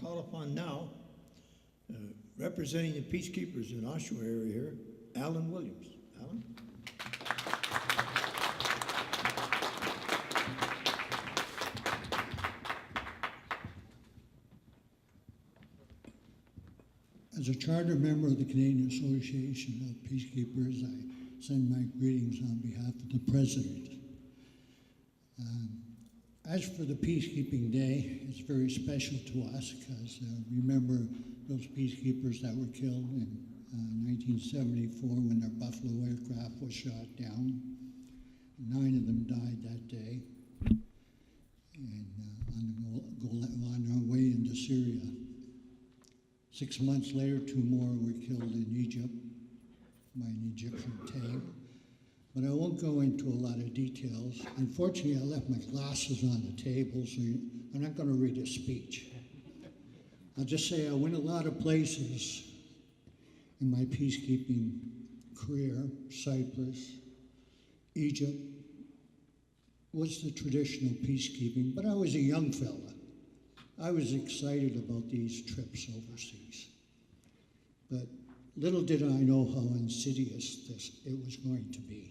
call upon now, representing the Peacekeepers in Oshawa area here, Allan Williams. Allan? As a charter member of the Canadian Association of Peacekeepers, I send my greetings on behalf of the President. As for the Peacekeeping Day, it's very special to us because remember those peacekeepers that were killed in 1974 when their Buffalo aircraft was shot down. 9 of them died that day and on our way into Syria. 6 months later, 2 more were killed in Egypt by an Egyptian tank. But I won't go into a lot of details. Unfortunately, I left my glasses on the table, so I'm not going to read a speech. I'll just say I went a lot of places in my peacekeeping career. Cyprus, Egypt was the traditional peacekeeping, but I was a young fella. I was excited about these trips overseas. But little did I know how insidious it was going to be.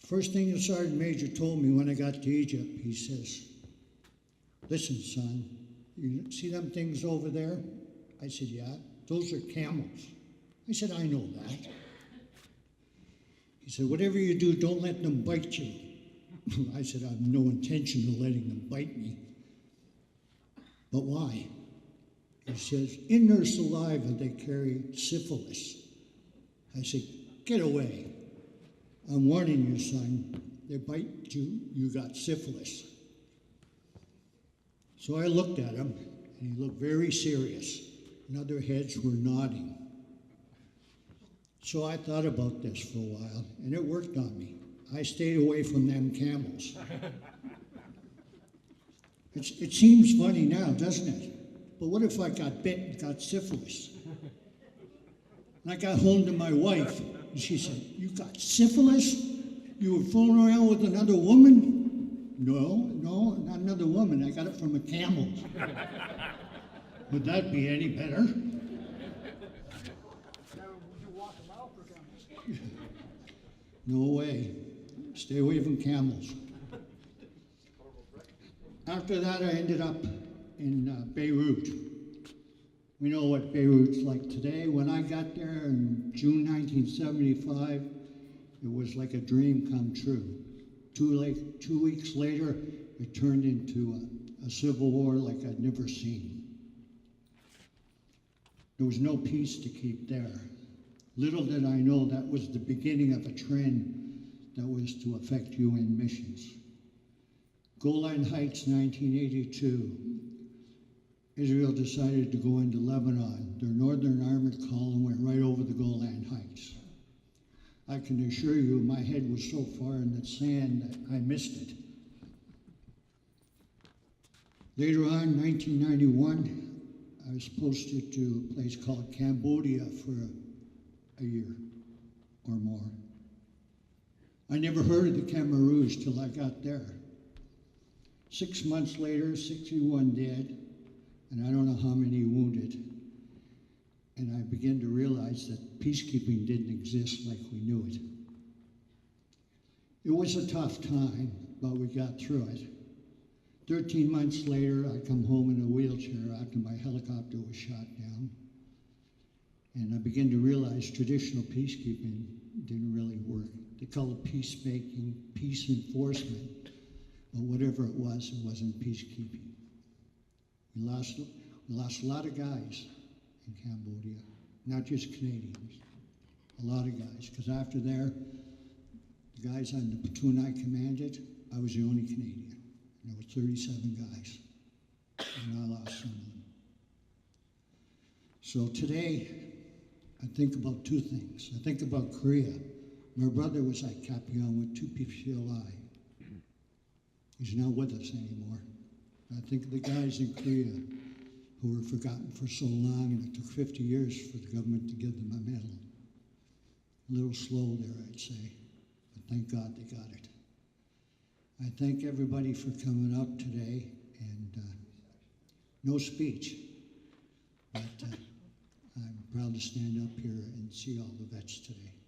First thing the Sergeant Major told me when I got to Egypt, he says, "Listen, son, you see them things over there?" I said, "Yeah, those are camels." I said, "I know that." He said, "Whatever you do, don't let them bite you." I said, "I have no intention of letting them bite me." "But why?" He says, "In their saliva, they carry syphilis." I said, "Get away. I'm warning you, son. They bite you, you got syphilis." So I looked at him, and he looked very serious, and other heads were nodding. So I thought about this for a while, and it worked on me. I stayed away from them camels. It seems funny now, doesn't it? But what if I got bit and got syphilis? And I got home to my wife, and she said, "You got syphilis? You were fooling around with another woman?" No, not another woman. I got it from a camel." Would that be any better? Would you walk a mile per camel? No way. Stay away from camels. After that, I ended up in Beirut. We know what Beirut's like today. When I got there in June 1975, it was like a dream come true. 2 weeks later, it turned into a civil war like I'd never seen. There was no peace to keep there. Little did I know that was the beginning of a trend that was to affect UN missions. Golan Heights, 1982. Israel decided to go into Lebanon. Their Northern Armored Column went right over the Golan Heights. I can assure you my head was so far in the sand that I missed it. Later on, 1991, I was posted to a place called Cambodia for a year or more. I never heard of the Khmer Rouge till I got there. 6 months later, 61 dead, and I don't know how many wounded. And I began to realize that peacekeeping didn't exist like we knew it. It was a tough time, but we got through it. 13 months later, I come home in a wheelchair after my helicopter was shot down. And I began to realize traditional peacekeeping didn't really work. They call it peacemaking, peace enforcement, but whatever it wasn't peacekeeping. We lost a lot of guys in Cambodia, not just Canadians, a lot of guys, because after there, the guys on the platoon I commanded, I was the only Canadian. There were 37 guys, and I lost some of them. So today, I think about 2 things. I think about Korea. My brother was at Capt with 2 PCLI. He's not with us anymore. I think of the guys in Korea who were forgotten for so long, and it took 50 years for the government to give them a medal. A little slow there, I'd say, but thank God they got it. I thank everybody for coming up today, and no speech, but I'm proud to stand up here and see all the vets today.